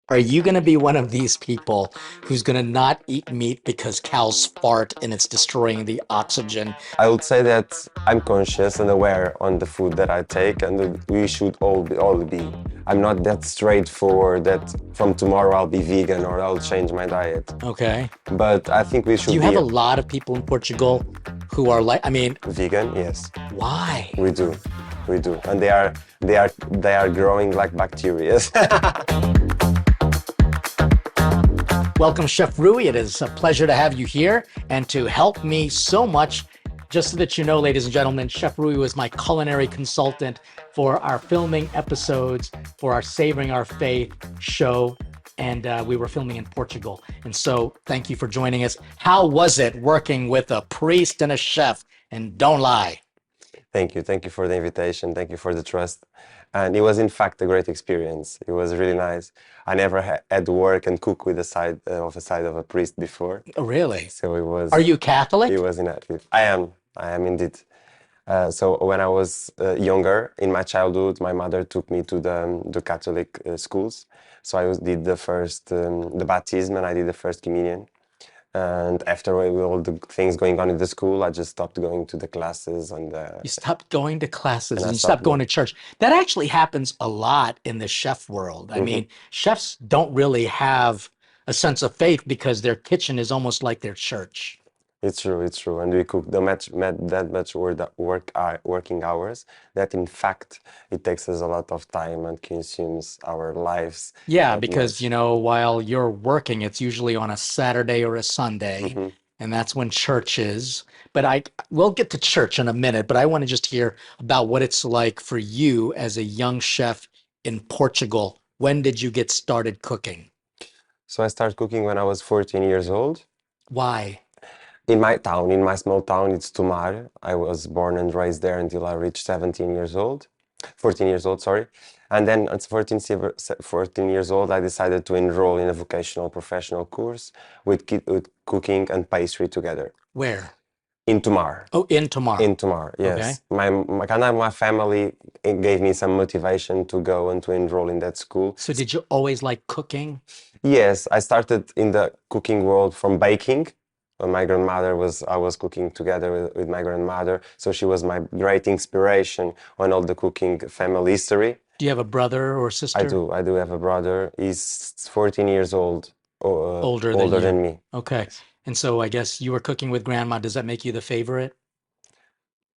Are you going to be one of these people who's going to not eat meat because cows fart and it's destroying the oxygen? I would say that I'm conscious and aware on the food that I take, and that we should all be. I'm not that straightforward that from tomorrow I'll be vegan or I'll change my diet. Okay. But I think we Do should you have be a lot of people in Portugal who are like, I mean, vegan. Yes, why? we do, we do, and they are growing like bacteria. Welcome, Chef Rui. It is a pleasure to have you here and to help me so much. Just so that you know, ladies and gentlemen, Chef Rui was my culinary consultant for our filming episodes for our Savoring Our Faith show. And we were filming in Portugal. And so thank you for joining us. How was it working with a priest and a chef? And don't lie. Thank you for the invitation. Thank you for the trust. And it was in fact a great experience. It was really nice. I never had to work and cook with the side of a priest before, Oh, really? so Are you it Catholic? was inactive. I am indeed. So when I was younger, in my childhood, my mother took me to the Catholic schools. So did the baptism, and I did the first communion. And after all the things going on in the school, I just stopped going to the classes You stopped going to classes and I and you stopped stopped going going. to church. That actually happens a lot in the chef world. I Hmm. mean, chefs don't really have a sense of faith because their kitchen is almost like their church. It's true, it's true. And we cook that much working hours that in fact it takes us a lot of time and consumes our lives Yeah, that because, much. while you're working, it's usually on a Saturday or a Sunday, Hmm. and that's when church is. But we'll get to church in a minute, but I want to just hear about what it's like for you as a young chef in Portugal. When did you get started cooking? So I started cooking when I was 14 years old. Why? In my small town, it's Tomar. I was born and raised there until I reached 17 years old, 14 years old, sorry. And then at 14 years old, I decided to enroll in a vocational professional course with cooking and pastry together Where? in Tomar. Oh, in Tamar. In Tomar, Okay. yes. My family gave me some motivation to go and to enroll in that school. So did you always like cooking? Yes, I started in the cooking world from baking. I was cooking together with my grandmother, so she was my great inspiration on all the cooking family history. Do you have a brother or sister I do have a brother. He's 14 years old, older than older you? than me. Okay. Yes. And so I guess you were cooking with grandma. Does that make you the favorite?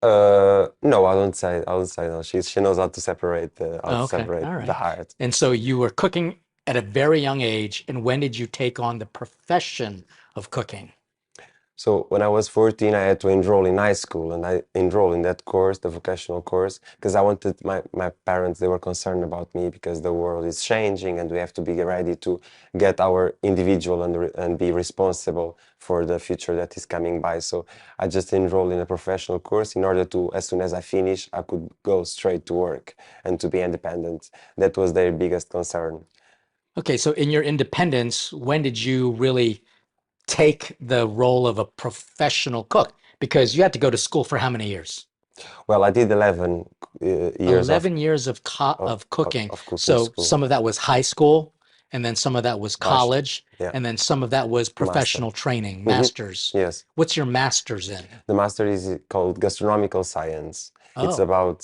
No, I don't say no. She knows how Oh, to okay. separate All the right. heart. And so you were cooking at a very young age. And when did you take on the profession of cooking? So when I was 14, I had to enroll in high school, and I enrolled in that course, the vocational course, because I wanted my parents, they were concerned about me because the world is changing and we have to be ready to get our individual and be responsible for the future that is coming by. So I just enrolled in a professional course in order to, as soon as I finish, I could go straight to work and to be independent. That was their biggest concern. Okay. So in your independence, when did you really take the role of a professional cook? Because you had to go to school for how many years? Well, I did 11 years 11 years of of, of cooking. of cooking So school. some of that was high school, and then some of that was Bash, college, yeah, and then some of that was master. professional training, Hmm. masters. Yes. What's your master's in? The master is called gastronomical science. It's Oh, about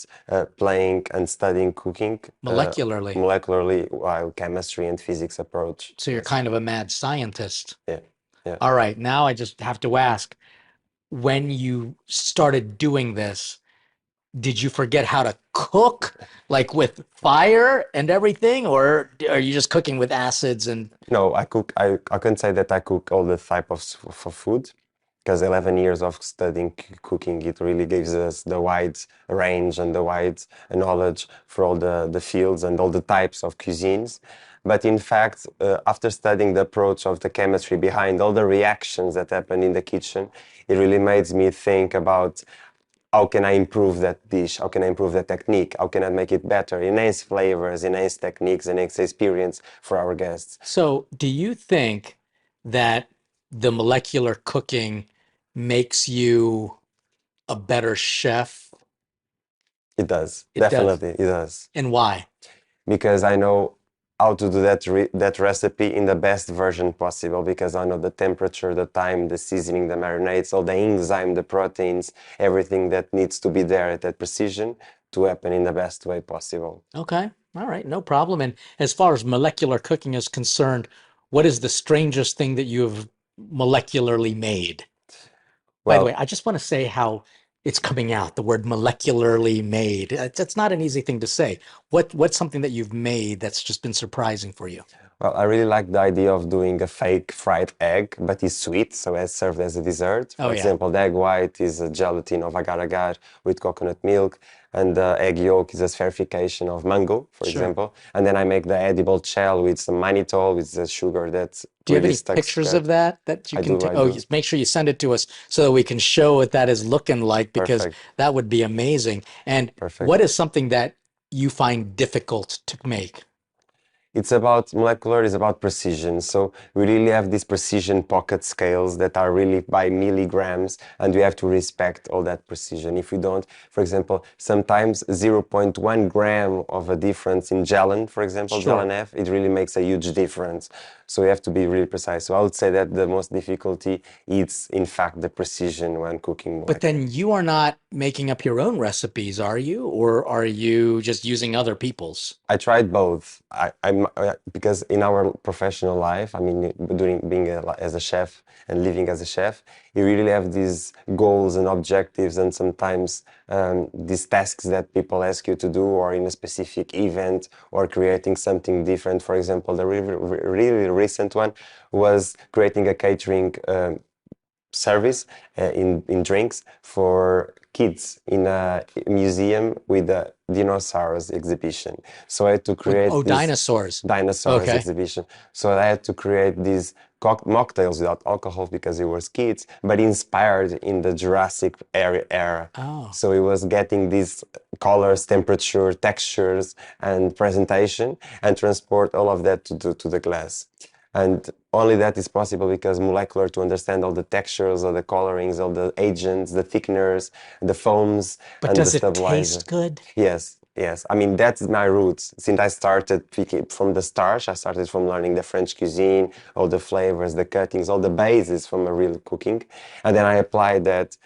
playing and studying cooking molecularly. molecularly while chemistry and physics approach. So you're Yes. kind of a mad scientist. Yeah. Yeah. All right, now I just have to ask, when you started doing this, did you forget how to cook, like with fire and everything, or are you just cooking with acids and No, I cook. I can say that I cook all the type of for food because 11 years of studying cooking, it really gives us the wide range and the wide knowledge for all the fields and all the types of cuisines. But in fact, after studying the approach of the chemistry behind all the reactions that happen in the kitchen, it really made me think about how can I improve that dish? How can I improve that technique? How can I make it better? Enhance flavors, enhance techniques, enhance experience for our guests. so do you think that the molecular cooking makes you a better chef? It does, It does. definitely, it does. And why? Because I know how to do that recipe in the best version possible, because I know the temperature, the time, the seasoning, the marinades, all the enzyme, the proteins, everything that needs to be there at that precision to happen in the best way possible. Okay. All right. No problem. And as far as molecular cooking is concerned, what is the strangest thing that you've molecularly made? By the way, Well, I just want to say how it's coming out, the word molecularly made. It's not an easy thing to say. What's something that you've made that's just been surprising for you? Well, I really like the idea of doing a fake fried egg, but it's sweet, so it's served as a dessert. Oh For yeah, example, the egg white is a gelatin of agar-agar with coconut milk, and the egg yolk is a spherification of mango, for sure. example. And then I make the edible shell with some mannitol, with the sugar that Do you have really any sticks pictures together. of that you I can do, take? I Oh, do. make sure you send it to us so that we can show what that is looking like because Perfect, that would be amazing. And what perfect. is something that you find difficult to make? It's about molecular is about precision. So we really have these precision pocket scales that are really by milligrams, and we have to respect all that precision. If we don't, for example, sometimes zero point 0.1 gram of a difference in gelatin, for example, Sure. gelatin F, it really makes a huge difference. So we have to be really precise. So I would say that the most difficulty is in fact the precision when cooking But molecular. then you are not making up your own recipes, are you? Or are you just using other people's? I tried both. I'm because in our professional life, I mean, doing being as a chef and living as a chef, you really have these goals and objectives, and sometimes these tasks that people ask you to do, or in a specific event, or creating something different. For example, the really recent one was creating a catering service in drinks for kids in a museum with a dinosaurs exhibition. So I had to With, create oh, this dinosaurs. dinosaurs Okay. exhibition. So I had to create these mocktails without alcohol because it was kids, but inspired in the Jurassic era. Oh. So it was getting these colors, temperature, textures, and presentation, and transport all of that to the glass. And only that is possible because molecular to understand all the textures, all the colorings, all the agents, the thickeners, the foams, But and the does it stabilizer. taste good? Yes, yes. I mean, that's my roots. Since I started picking from the start, I started from learning the French cuisine, all the flavors, the cuttings, all the bases from a real cooking. And then I applied that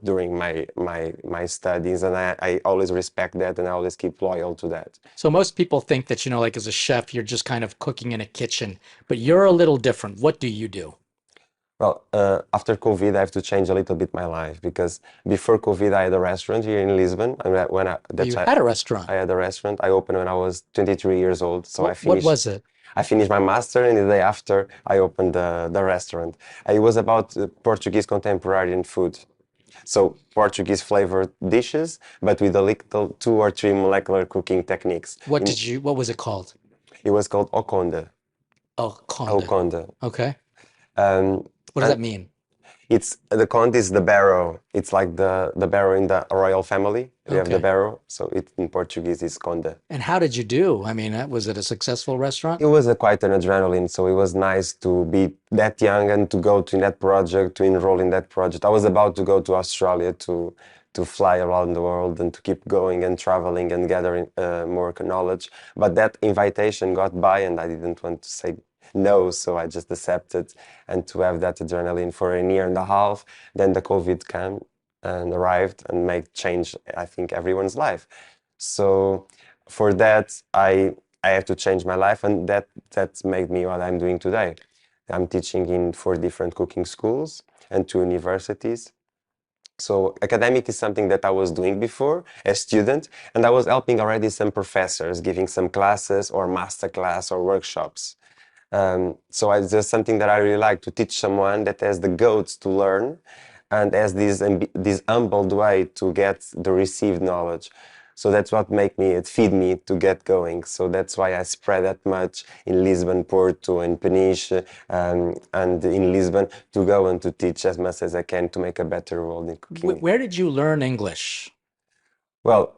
during my studies, and I always respect that, and I always keep loyal to that. So most people think that, like as a chef, you're just kind of cooking in a kitchen, but you're a little different. What do you do? Well, after COVID, I have to change a little bit my life because before COVID, I had a restaurant here in Lisbon, and Oh, you had a restaurant. I had a restaurant. I opened when I was 23 years old, so What was it? I finished my master, and the day after, I opened the restaurant. It was about Portuguese contemporary food, so Portuguese flavored dishes, but with a little 2 or 3 molecular cooking techniques. What was it called? It was called Oconda. Oh, conda. Oconda. Okay. Um, What does and that mean? It's the conde is the barrow. It's like the barrow in the royal family. We have the Okay. barrow, so it in Portuguese is conde. And how did you do? I mean, was it a successful restaurant? It was quite an adrenaline, so it was nice to be that young and to go to that project, to enroll in that project. I was about to go to Australia to fly around the world and to keep going and traveling and gathering more knowledge. But that invitation got by, and I didn't want to say no, so I just accepted. And to have that adrenaline for a year and a half, then the COVID came and arrived and made change, I think, everyone's life. So for that, I have to change my life, and that's made me what I'm doing today. I'm teaching in 4 different cooking schools and 2 universities. So academic is something that I was doing before as student, and I was helping already some professors, giving some classes or master class or workshops. So it's just something that I really like to teach someone that has the guts to learn and has this humbled way to get the received knowledge. So that's what it feed me to get going. So that's why I spread that much in Lisbon, Porto, and Peniche, and in Lisbon to go and to teach as much as I can to make a better world in cooking. Where did you learn English? Well,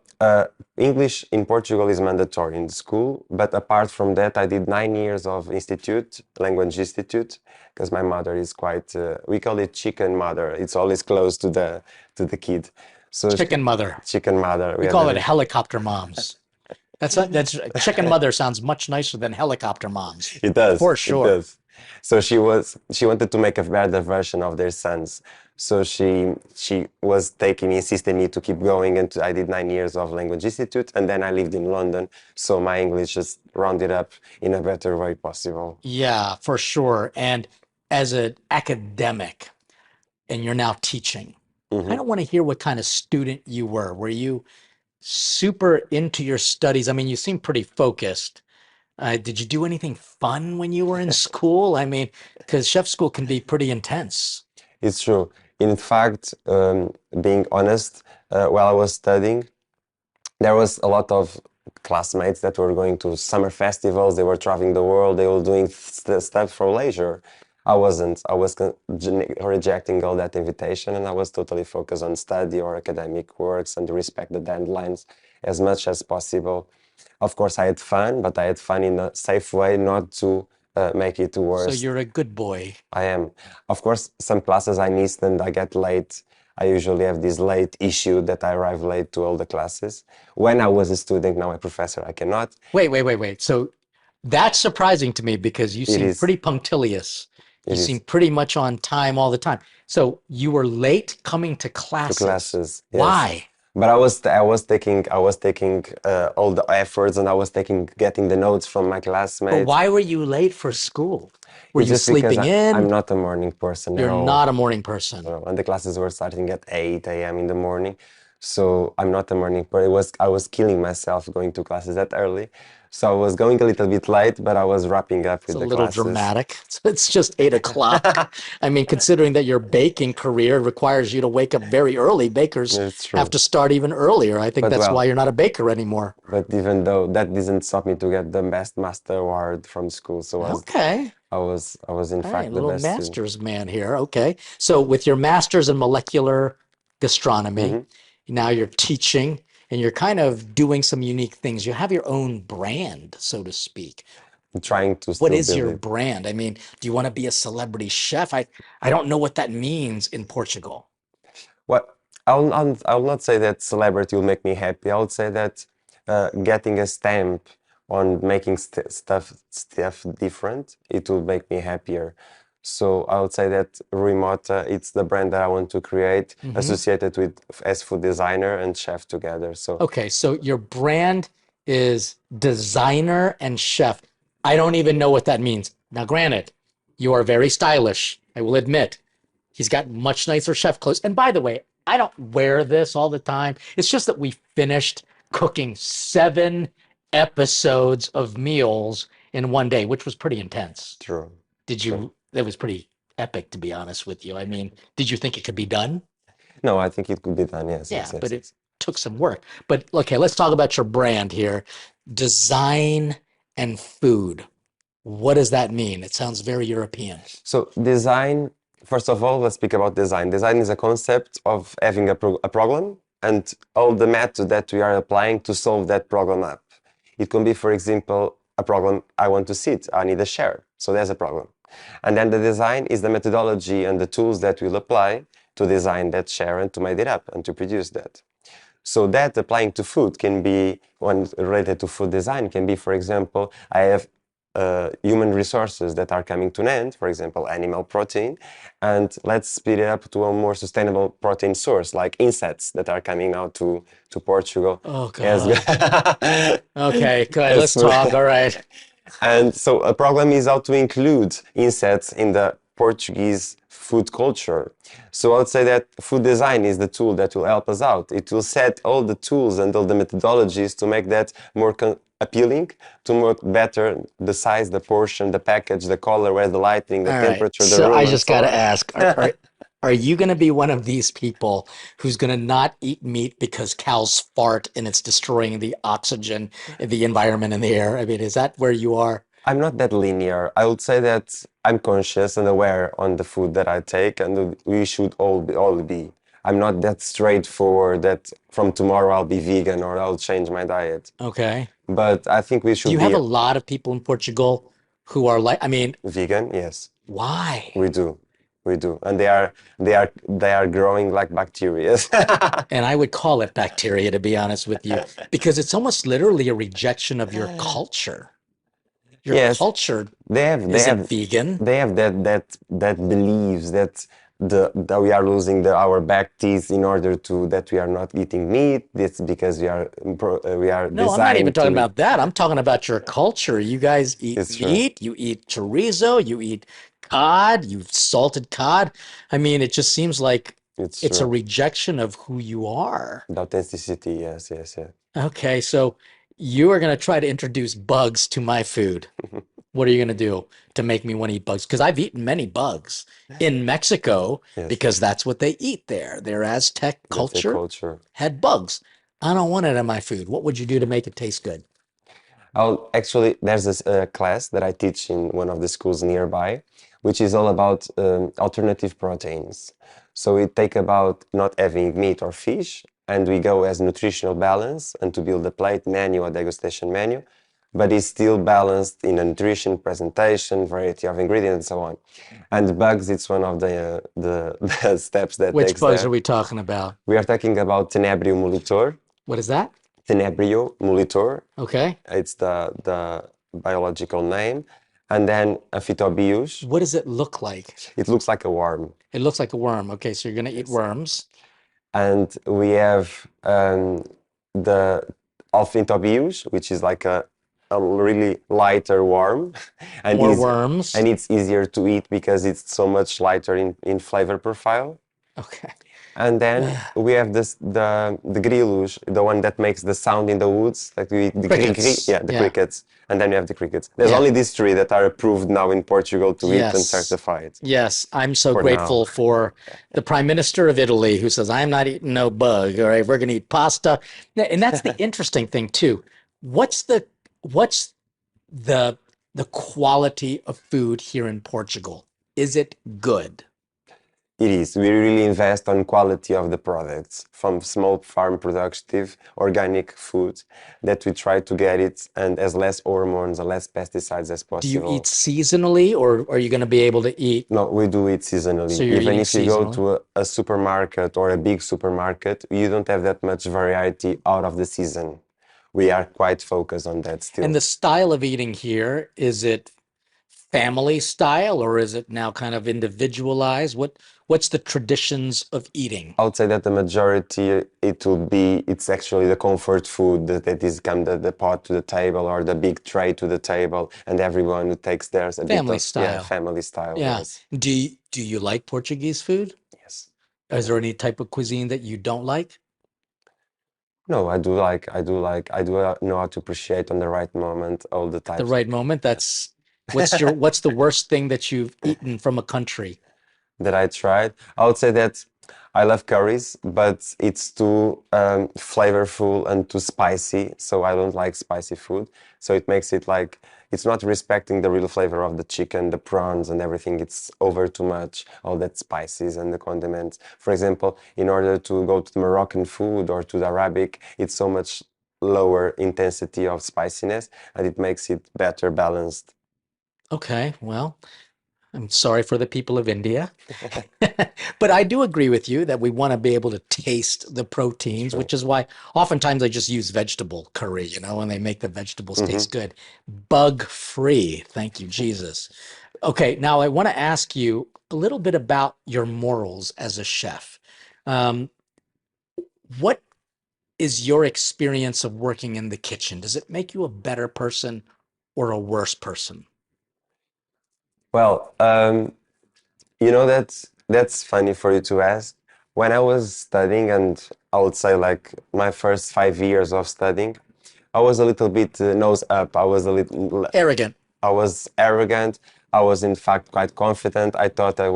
English in Portugal is mandatory in school, but apart from that, I did 9 years of language institute, because my mother is quite. We call it chicken mother. It's always close to the kid. So Chicken mother. chicken mother. We We have call it a helicopter moms. That's chicken mother sounds much nicer than helicopter moms, It does. for It sure. does. So she wanted to make a better version of their sons. So she was taking insisting me to keep going, and I did 9 years of language institute, and then I lived in London. So my English just rounded up in a better way possible. Yeah, for sure. And as an academic, and you're now teaching, I kind Hmm. of want to hear what kind of student you were. Were you super into your studies? I mean, you seem pretty focused. Did you do anything fun when you were in school? I mean, because chef school can be pretty intense. It's true. In fact, being honest, while I was studying, there was a lot of classmates that were going to summer festivals. They were traveling the world. They were doing stuff for leisure. I wasn't. I was rejecting all that invitation, and I was totally focused on study or academic works and to respect the deadlines as much as possible. Of course, I had fun, but I had fun in a safe way, not to make it So worse. you're a good boy. I am. Of course, some classes I missed and I get late. I usually have this late issue that I arrive late to all the classes. When I was a student, now a professor, I cannot. Wait. So that's surprising to me because you It seem is. pretty punctilious. You It seem is pretty much on time all the time. So you were late coming to to classes. classes, yes. Why? But I was taking all the efforts, and I was taking getting the notes from my But classmates. why were you late for school? Were It's you just because sleeping I'm in? not a morning person at You're all. not a morning person. And the classes were starting at 8 a.m. in the morning. So I'm not a morning person. I was killing myself going to classes that early. So I was going a little bit late, but I was wrapping up It's with a the little classes. dramatic. It's just 8 o'clock. I mean, considering that your baking career requires you to wake up very early, bakers It's have true. to start even earlier. I think But that's why well, you're not a baker anymore. but even though that didn't stop me to get the best master award from school. So Okay. I was in All right, fact the little best student. master's man here. Okay. So with your master's in molecular gastronomy, Hmm. now you're teaching and you're kind of doing some unique things. You have your own brand, so to speak. Trying to What still is build your it. brand? I mean, do you want to be a celebrity chef? I don't know what that means in Portugal. What I'll not say that celebrity will make me happy. I would say that getting a stamp on making stuff different, it will make me happier. So I would say that Rui Mota, it's the brand that I want to create, Hmm. associated with as food designer and chef together. So Okay, so your brand is designer and chef. I don't even know what that means. Now, granted, you are very stylish, I will admit. He's got much nicer chef clothes. And by the way, I don't wear this all the time. It's just that we finished cooking 7 episodes of meals in one day, which was pretty intense. true, Did true. you, that was pretty epic, to be honest with you. I mean, did you think it could be done? No, I think it could be done. Yes, yes, Yeah, yes, but it yes. took some work. But okay, let's talk about your brand here. Design and food. What does that mean? It sounds very European. So design, first of all, let's speak about design. Design is a concept of having a problem and all the method that we are applying to solve that problem up. It can be, for example, a problem I want to sit, I need a chair. So there's a problem. And then the design is the methodology and the tools that we'll apply to design that chair and to make it up and to produce that. So that applying to food can be one related to food design can be, for example, I have human resources that are coming to an end, for example, animal protein, and let's speed it up to a more sustainable protein source, like insects that are coming now to Portugal Oh as God. Okay, good. as Let's food. talk. All right. And so a problem is how to include insects in the Portuguese food culture. So I would say that food design is the tool that will help us out. It will set all the tools and all the methodologies to make that more appealing, to make better the size, the portion, the package, the color, where the lighting, the All right. temperature, the So I room, and just so gotta on. ask, are you gonna be one of these people who's gonna not eat meat because cows fart and it's destroying the oxygen, the environment in the air? I mean, is that where you are? I'm not that linear. I would say that I'm conscious and aware on the food that I take, and we should all be. I'm not that straightforward that from tomorrow I'll be vegan or I'll change my diet. Okay. But I think we Do should you have be a lot of people in Portugal who are like, I mean, vegan. Yes, why? we do. we do, and they are growing like bacteria. And I would call it bacteria, to be honest with you, because it's almost literally a rejection of your culture. Your Yes, culture they have they isn't have vegan. they have that believes that that we are losing our back teeth in order to that we are not eating meat. That's because we are No, I'm not even designed talking to eat. about that. I'm talking about your culture. You guys eat It's true. meat, you eat chorizo, you eat cod, you've salted cod. I mean, it just seems like It's it's a true. rejection of who you are. The authenticity, yes, yes, yes. Okay, so you are going to try to introduce bugs to my food. What are you going to do to make me want to eat bugs? Because I've eaten many bugs in Mexico Yes, because that's what they eat there. Their Aztec that's the culture culture. had bugs. I don't want it in my food. What would you do to make it taste good? Actually, there's this class that I teach in one of the schools nearby, which is all about alternative proteins. So we take about not having meat or fish, and we go as nutritional balance and to build a plate menu or degustation menu, but it's still balanced in a nutrition, presentation, variety of ingredients, and so on. And bugs, it's one of the steps that Which takes bugs are there. we talking about? We are talking about Tenebrio molitor. What is that? Tenebrio molitor, Okay. it's the biological name. And then Aphytobius. What does it look like? It looks like a worm. It looks like a worm. Okay, so you're going to eat Yes. worms. And we have the Aphytobius, which is like a really lighter worm, and More is worms. and it's easier to eat because it's so much lighter in flavor profile. Okay. And then we have the grillos, the one that makes the sound in the woods, like the Crickets. yeah, the Yeah. crickets. And then you have the crickets. There's Yeah. only these three that are approved now in Portugal to eat and Yes. certified Yes. I'm so for now. grateful for the Prime Minister of Italy who says, I'm not eating no bug. All right, we're going to eat pasta. And that's the interesting thing too. What's what's the the quality of food here in Portugal? Is it good? It is. We really invest on quality of the products from small farm productive organic food that we try to get it and as less hormones and less pesticides as Do you eat possible. seasonally or are you going to be able to eat? No, we do it So seasonally. you're Even eating if you go seasonally? to a supermarket or a big supermarket, you don't have that much variety out of the season. We are quite focused on that And still. the style of eating here, is it family style or is it now kind of individualized? What's the traditions of eating? I would say that the majority it's actually the comfort food that is come the pot to the table or the big tray to the table and everyone who takes theirs a bit Family of yeah, style. family style, Yeah. yes. Do you like Portuguese food? Yes. Is Yeah. there any type of cuisine that you don't like? No, I do know how to appreciate on the right moment all the At the types of right moment, what's the worst thing that you've eaten from a country? that I tried. I would say that I love curries, but it's too flavorful and too spicy, so I don't like spicy food. So it makes it like it's not respecting the real flavor of the chicken, the prawns, and everything. It's over too much, all that spices and the condiments. For example, in order to go to the Moroccan food or to the Arabic, it's so much lower intensity of spiciness, and it makes it better balanced. Okay, well, I'm sorry for the people of India. But I do agree with you that we want to be able to taste the proteins, True. which is why oftentimes I just use vegetable curry, and they make the vegetables Hmm. taste good. Bug free. Thank you, Jesus. Okay, now I want to ask you a little bit about your morals as a chef. Um, what is your experience of working in the kitchen? Does it make you a better person or a worse person? Well, that's funny for you to ask. When I was studying, and I would say like my first 5 years of studying, I was a little bit nose up. Arrogant. I was arrogant. I was in fact quite confident. I thought I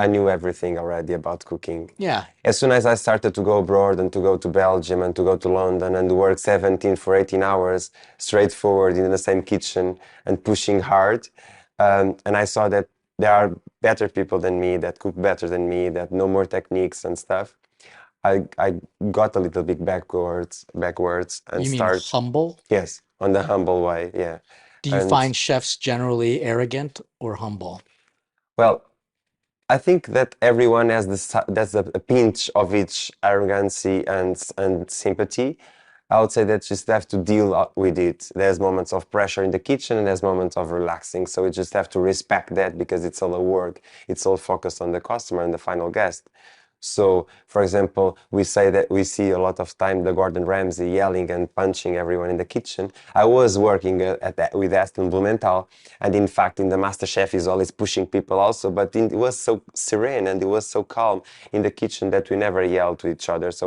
knew everything already about cooking. Yeah. As soon as I started to go abroad and to go to Belgium and to go to London and work 17 for 18 hours straightforward in the same kitchen and pushing hard, and I saw that there are better people than me that cook better than me that know more techniques and stuff. I got a little bit backwards and You mean start humble? yes on the humble way, yeah. Do you And find chefs generally arrogant or humble? well, I think that everyone has that's a pinch of each arrogancy and sympathy. I would say that just have to deal with it. There's moments of pressure in the kitchen and there's moments of relaxing. So we just have to respect that because it's all a work. It's all focused on the customer and the final guest. So, for example, we say that we see a lot of time the Gordon Ramsay yelling and punching everyone in the kitchen. I was working with Aston Blumenthal, and in fact, in the MasterChef, he's always pushing people also. But it was so serene and it was so calm in the kitchen that we never yelled to each other. So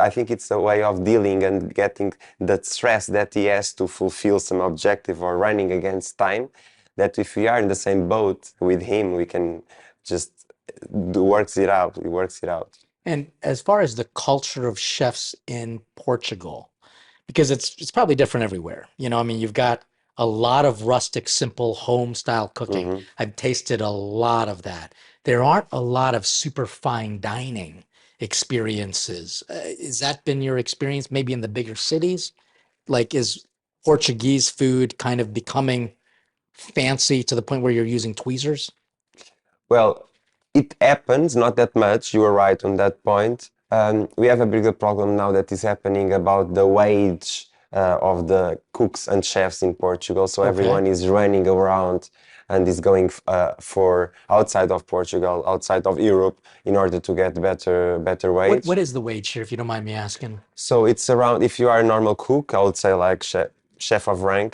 I think it's a way of dealing and getting the stress that he has to fulfill some objective or running against time. That if we are in the same boat with him, we can just works it out. He works it out. And as far as the culture of chefs in Portugal, because it's probably different everywhere. I mean, you've got a lot of rustic, simple home style cooking. Mhm. I've tasted a lot of that. There aren't a lot of super fine dining experiences. Has that been your experience maybe in the bigger cities? Like, is Portuguese food kind of becoming fancy to the point where you're using tweezers? Well, it happens, not that much. You were right on that point. We have a bigger problem now that is happening about the wage of the cooks and chefs in Portugal. So Okay. everyone is running around and is going for outside of Portugal, outside of Europe, in order to get better wage. What is the wage here, if you don't mind me asking? So it's around, if you are a normal cook, I would say like chef of rank,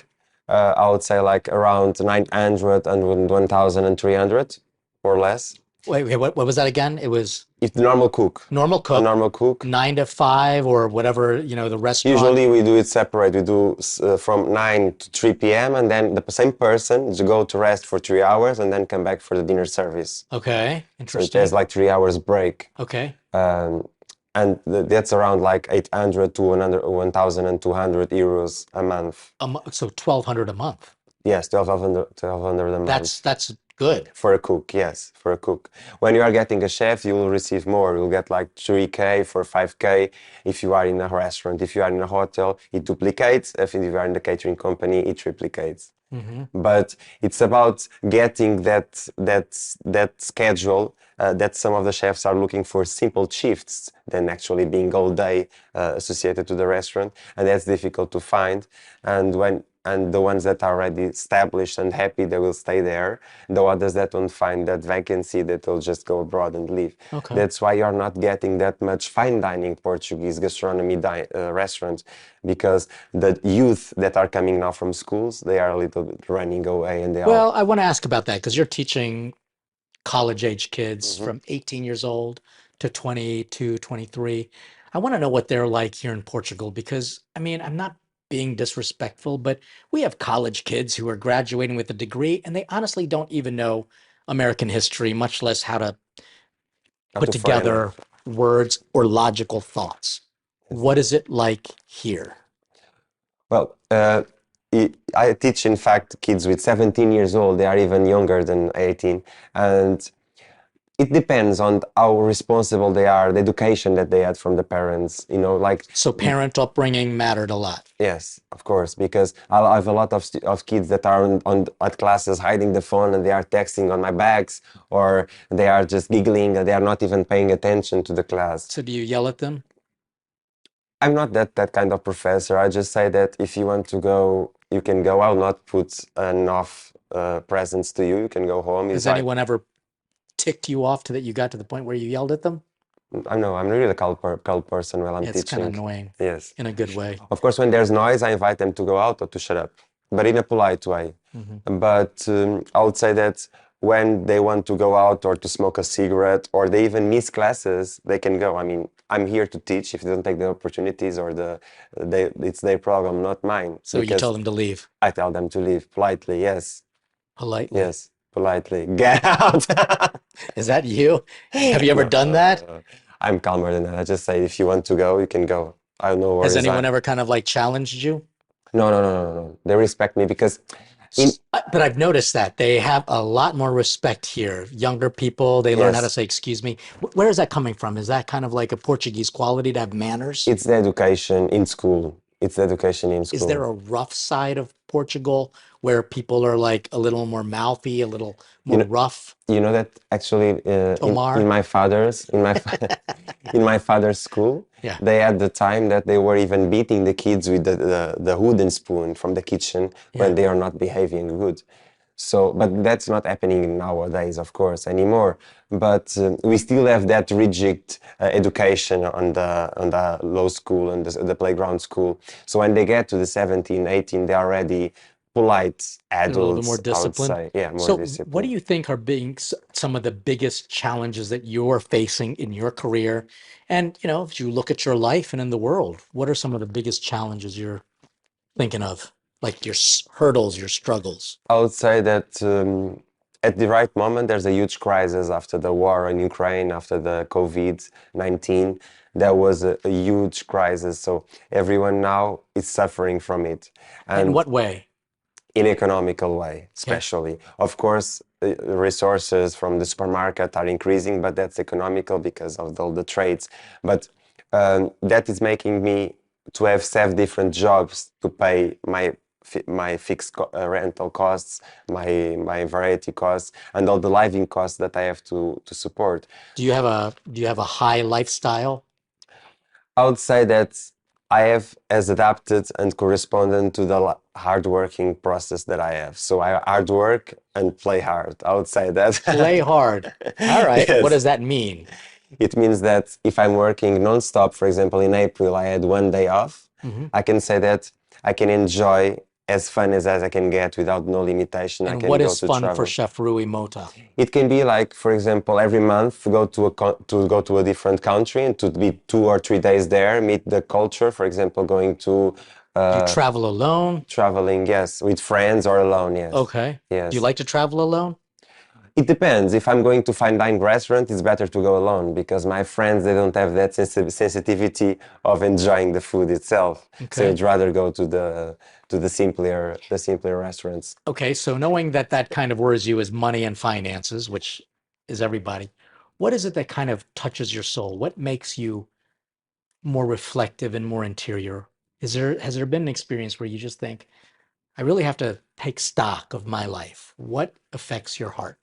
I would say like around 900 and 1,300 or less. Wait, what was that again? It was If the normal cook, normal a cook, normal cook, 9 to 5 or whatever, the restaurant. usually we do it separate. We do from 9 to 3 p.m. and then the same person to go to rest for 3 hours and then come back for the dinner service. Okay, So it interesting. has like 3 hours break. Okay. And that's around like 800 to 1,200 euros a month. So 1,200 a month. Yes, 1,200 a month. That's good. For a cook, yes, for a cook. When you are getting a chef, you will receive more. You'll get like 3K for 5K if you are in a restaurant. If you are in a hotel, it duplicates. If you are in the catering company, it triplicates. But it's about getting that schedule that some of the chefs are looking for simple shifts than actually being all day associated to the restaurant, and that's difficult to find. And the ones that are already established and happy, they will stay there. The others that don't find that vacancy, that will just go abroad and leave. Okay. That's why you're not getting that much fine dining Portuguese gastronomy restaurants, because the youth that are coming now from schools, they are a little bit running away, and they are. Well, I want to ask about that because you're teaching college age kids from 18 years old to 22, 23. I want to know what they're like here in Portugal because, I mean, I'm not being disrespectful, but we have college kids who are graduating with a degree and they honestly don't even know American history, much less how to put to frame together words or logical thoughts. What is it like here? Well, I teach, in fact, kids with 17 years old. They are even younger than 18. And it depends on how responsible they are, the education that they had from the parents, like. So parent upbringing mattered a lot. Yes, of course, because I have a lot of kids that are at classes hiding the phone and they are texting on my bags, or they are just giggling and they are not even paying attention to the class. So do you yell at them? I'm not that kind of professor. I just say that if you want to go, you can go. I'll not put enough presents to you. You can go home. Has anyone ever ticked you off to that you got to the point where you yelled at them? I know, I'm really a calm person while I'm It's teaching. kind of annoying. Yes. In a good way. Of course, when there's noise, I invite them to go out or to shut up, but in a polite way. But I would say that when they want to go out or to smoke a cigarette or they even miss classes, they can go. I mean, I'm here to teach. If they don't take the opportunities or it's their problem, not mine. So you tell them to leave? I tell them to leave politely, yes. Politely? Yes, politely. Get out! Is that you? Have you ever done that? I'm calmer than that. I just say, if you want to go, you can go. I have no worries. Has anyone ever kind of like challenged you? No. They respect me because But I've noticed that they have a lot more respect here. Younger people, they learn how to Yes. say, excuse me. Where is that coming from? Is that kind of like a Portuguese quality to have manners? it's the education in school. It's the education in school. Is there a rough side of Portugal where people are like a little more mouthy, a little You more know, rough? you know that actually in Tomar? my father's in my father's school, Yeah, they had the time that they were even beating the kids with the wooden spoon from the kitchen yeah. when they are not behaving good. So, but that's not happening nowadays, of course, anymore. But we still have that rigid education on the low school and the playground school. So when they get to the 17, 18, they are already polite They're a little bit more adults, I would disciplined. say. Yeah, more So, what do disciplined. you think are being some of the biggest challenges that you're facing in your career? And, if you look at your life and in the world, what are some of the biggest challenges you're thinking of? Like your hurdles, your struggles? I would say that at the right moment, there's a huge crisis after the war in Ukraine, after the COVID-19. There was a huge crisis. So everyone now is suffering from it. In And what way? in economical way, Okay. especially. Of course, resources from the supermarket are increasing, but that's economical because of all the trades. But that is making me to have 7 different jobs to pay my fixed rental costs, my variety costs, and all the living costs that I have to support. Do you have a high lifestyle? I would say that I have as adapted and correspondent to the hard-working process that I have. So I hard work and play hard. I would say that. Play hard. All right. What Yes. does that mean? It means that if I'm working non-stop, for example, in April, I had one day off. Hmm. I can say that I can enjoy as fun as I can get without no limitation. I And can what go is to fun for travel. Chef Rui Mota? It can be like, for example, every month go to a different country and to be 2 or 3 days there, meet the culture. For example, going to Do you uh, travel alone? traveling, yes, with friends or alone, yes, Okay. Do you yes. like to travel alone? It depends. If I'm going to fine dine restaurant, it's better to go alone because my friends they don't have that sensitivity of enjoying the food itself. So Okay. I'd rather go to the simpler restaurants. Okay. So knowing that that kind of worries you is money and finances, which is everybody, what is it that kind of touches your soul? What makes you more reflective and more interior? Has there been an experience where you just think, I really have to take stock of my life? What affects your heart?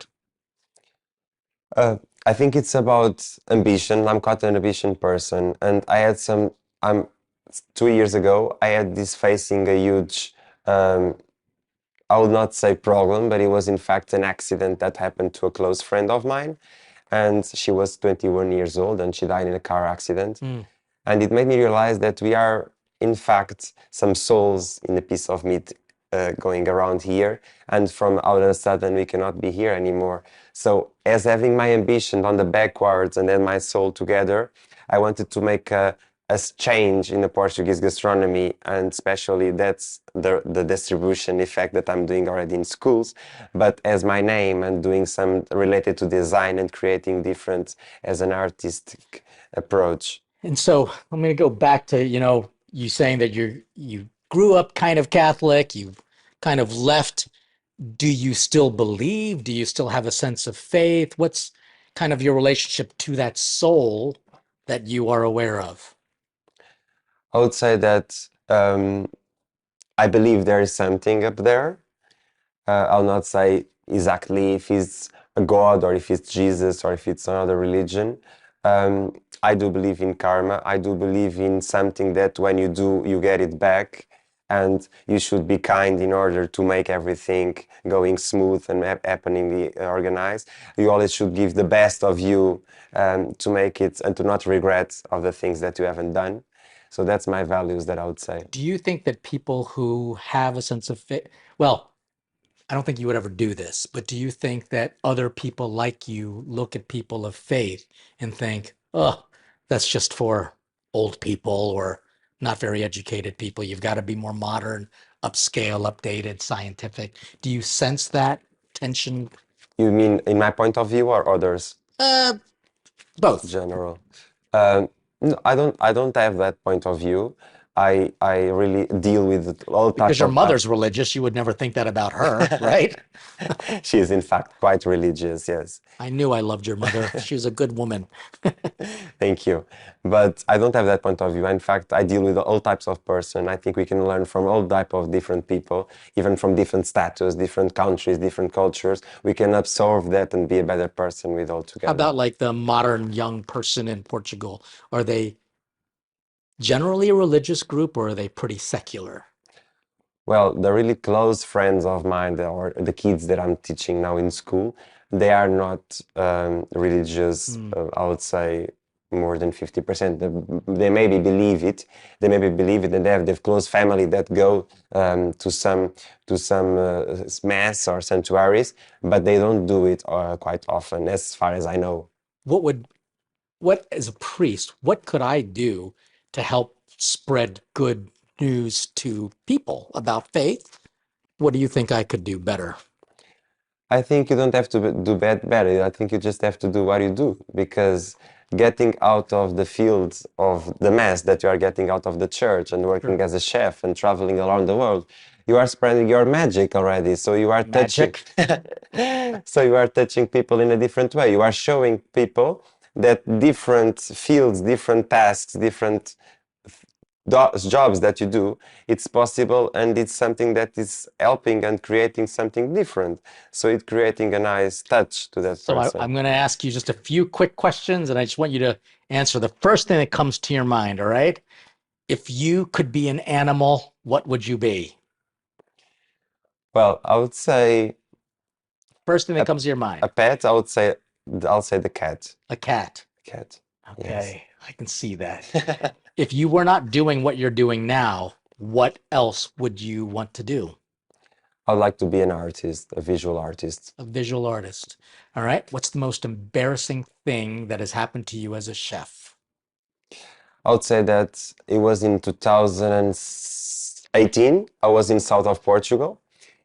Uh, I think it's about ambition. I'm quite an ambition person, and I had some. I'm 2 years ago. I had this facing a huge. Um, I would not say problem, but it was in fact an accident that happened to a close friend of mine, and she was 21 years old, and she died in a car accident. Mm. And it made me realize that we are, in fact, some souls in a piece of meat going around here, and from all of a sudden we cannot be here anymore. So, as having my ambition on the backwards and then my soul together, I wanted to make a change in the Portuguese gastronomy, and especially that's the distribution effect that I'm doing already in schools, but as my name and doing some related to design and creating different as an artistic approach. And so I'm going to go back to, you saying that you grew up kind of Catholic, you kind of left. Do you still believe? Do you still have a sense of faith? What's kind of your relationship to that soul that you are aware of? I would say that I believe there is something up there. I'll not say exactly if it's a God or if it's Jesus or if it's another religion. I do believe in karma. I do believe in something that when you do, you get it back. And you should be kind in order to make everything going smooth and happening organized. You always should give the best of you to make it and to not regret of the things that you haven't done. So that's my values that I would say. Do you think that people who have a sense of faith, well, I don't think you would ever do this, but do you think that other people like you look at people of faith and think, oh, that's just for old people or not very educated people? You've got to be more modern, upscale, updated, scientific. Do you sense that tension? You mean in my point of view or others? Uh, both. General. No, I don't have that point of view. I really deal with all Because type your of mother's religious, you would never think that about her, right? she is in fact quite religious, yes. I knew I loved your mother. She was a good woman. Thank you. But I don't have that point of view. In fact, I deal with all types of person. I think we can learn from all type of different people, even from different status, different countries, different cultures. We can absorb that and be a better person with all How together. about like the modern young person in Portugal? Are they generally a religious group or are they pretty secular? Well, the really close friends of mine, or the kids that I'm teaching now in school, they are not religious. Hmm. I would say more than 50%. They maybe believe it. They maybe believe it, and they have their close family that go to some mass or sanctuaries, but they don't do it quite often, as far as I know. What would, what as a priest, what could I do to help spread good news to people about faith? What do you think I could do better? I think you don't have to do better. I think you just have to do what you do, because getting out of the fields of the mess that you are getting out of the church and working Sure. as a chef and traveling around the world, you are spreading your magic already. So you are touching, Magic. so you are touching people in a different way. You are showing people that different fields, different tasks, different jobs that you do, it's possible, and it's something that is helping and creating something different. So it's creating a nice touch to that So person. I'm going to ask you just a few quick questions, and I just want you to answer the first thing that comes to your mind, all right? If you could be an animal, what would you be? Well, I would say First thing that a, comes to your a mind. pet. I'll say the cat. A cat. Cat. Yes. Okay, I can see that. If you were not doing what you're doing now, what else would you want to do? I'd like to be an artist, a visual artist. A visual artist. All right. What's the most embarrassing thing that has happened to you as a chef? I would say that it was in 2018. I was in south of Portugal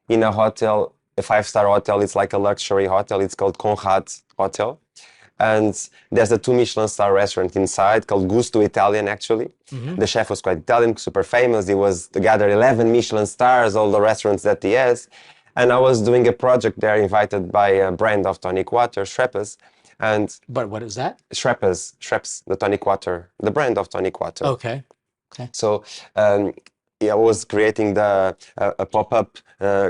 in a hotel, a five-star hotel. It's like a luxury hotel. It's called Conrad Hotel. And there's a two Michelin star restaurant inside called Gusto Italian, actually. Hmm. The chef was quite Italian, super famous. He was gathered 11 Michelin stars, all the restaurants that he has. And I was doing a project there, invited by a brand of tonic water, Schweppes. And But what is that? Schweppes, the tonic water, the brand of tonic water. Okay. Okay. So um, yeah, I was creating a pop-up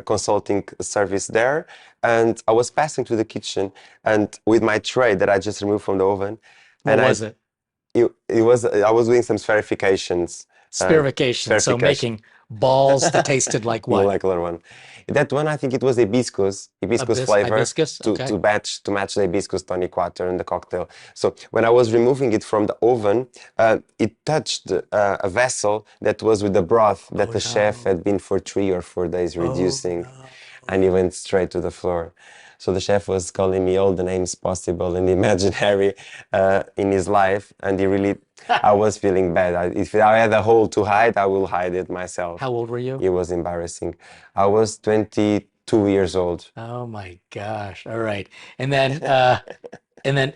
consulting service there, and I was passing to the kitchen and with my tray that I just removed from the oven, What and was it? it was I was doing some spherifications. Spherification. So Spherification, making balls that tasted like what? molecular one. That one I think it was hibiscus flavor Hibiscus. Okay. to match the hibiscus tonic water and the cocktail. So when I was removing it from the oven, it touched a vessel that was with the broth that Oh the chef no. had been for 3 or 4 days Oh reducing, no. and it went straight to the floor. So the chef was calling me all the names possible and imaginary in his life, and he really, I was feeling bad. If I had a hole to hide, I will hide it myself. How old were you? It was embarrassing. I was 22 years old. Oh my gosh. All right. And then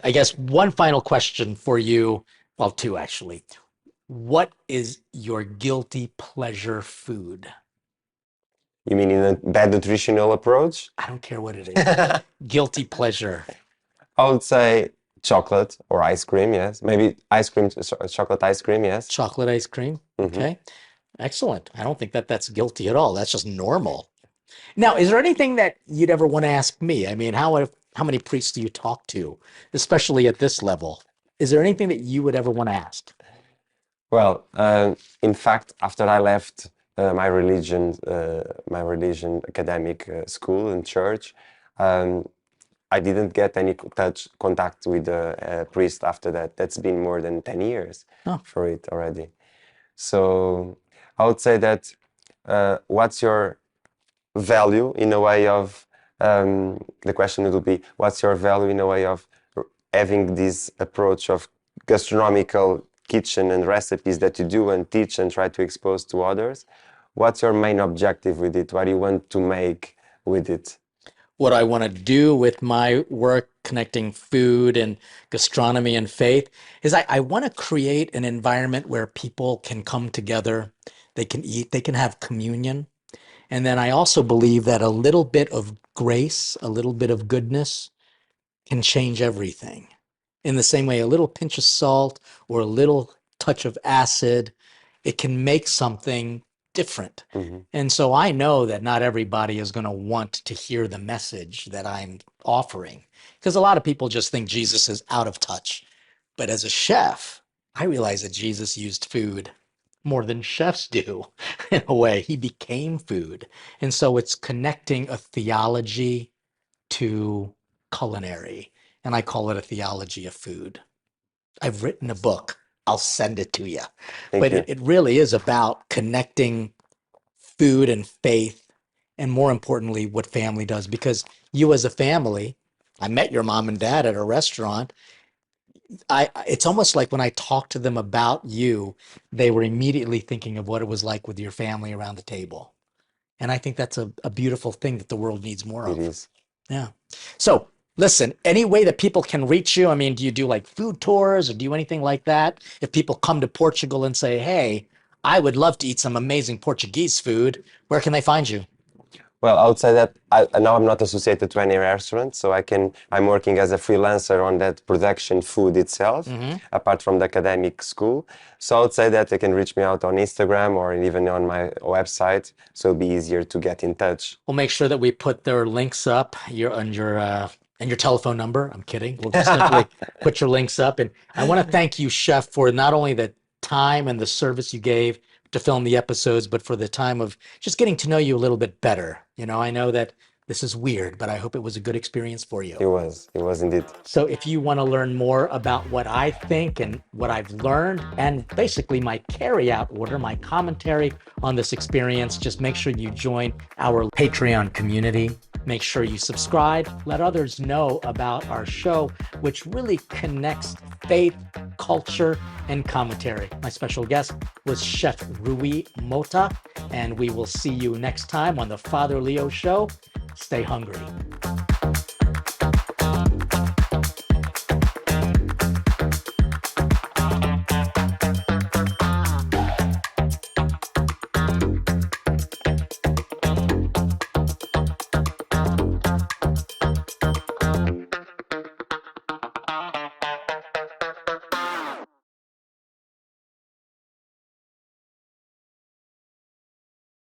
I guess one final question for you. Well, two actually. What is your guilty pleasure food? You mean in a bad nutritional approach? I don't care what it is. Guilty pleasure. I would say chocolate or ice cream, yes. Maybe ice cream, chocolate ice cream, yes. Chocolate ice cream. Okay. Excellent. I don't think that that's guilty at all. That's just normal. Now, is there anything that you'd ever want to ask me? I mean, how many priests do you talk to, especially at this level? Is there anything that you would ever want to ask? Well, in fact, after I left my religion academic school and church, um, I didn't get any contact with a priest after that. That's been more than 10 years Oh, for it already. So I would say that what's your value in a way of the question would be what's your value in a way of having this approach of gastronomical kitchen and recipes that you do and teach and try to expose to others? What's your main objective with it? What do you want to make with it? what I want to do with my work connecting food and gastronomy and faith is I want to create an environment where people can come together, they can eat, they can have communion. And then I also believe that a little bit of grace, a little bit of goodness can change everything. In the same way, a little pinch of salt or a little touch of acid, it can make something different. Hmm. And so I know that not everybody is going to want to hear the message that I'm offering because a lot of people just think Jesus is out of touch. But as a chef, I realize that Jesus used food more than chefs do in a way. He became food. And so it's connecting a theology to culinary, and I call it a theology of food. I've written a book. I'll send it to you. Thank But you. it really is about connecting food and faith, and more importantly, what family does. Because you as a family, I met your mom and dad at a restaurant. It's almost like when I talked to them about you, they were immediately thinking of what it was like with your family around the table. And I think that's a beautiful thing that the world needs more It of. is. Yeah. So listen, any way that people can reach you? I mean, do you do like food tours or do anything like that? If people come to Portugal and say, hey, I would love to eat some amazing Portuguese food, where can they find you? Well, I would say that now I'm not associated to any restaurant, so I'm working as a freelancer on that production food itself, Hmm. apart from the academic school. So I would say that they can reach me out on Instagram or even on my website, so it'll be easier to get in touch. We'll make sure that we put their links up, and your telephone number. I'm kidding. We'll just simply put your links up. And I want to thank you, Chef, for not only the time and the service you gave to film the episodes, but for the time of just getting to know you a little bit better. I know that this is weird, but I hope it was a good experience for you. It was indeed. So if you want to learn more about what I think and what I've learned, and basically my carry-out order, my commentary on this experience, just make sure you join our Patreon community. Make sure you subscribe. Let others know about our show, which really connects faith, culture, and commentary. My special guest was Chef Rui Mota, and we will see you next time on the Father Leo Show. Stay hungry.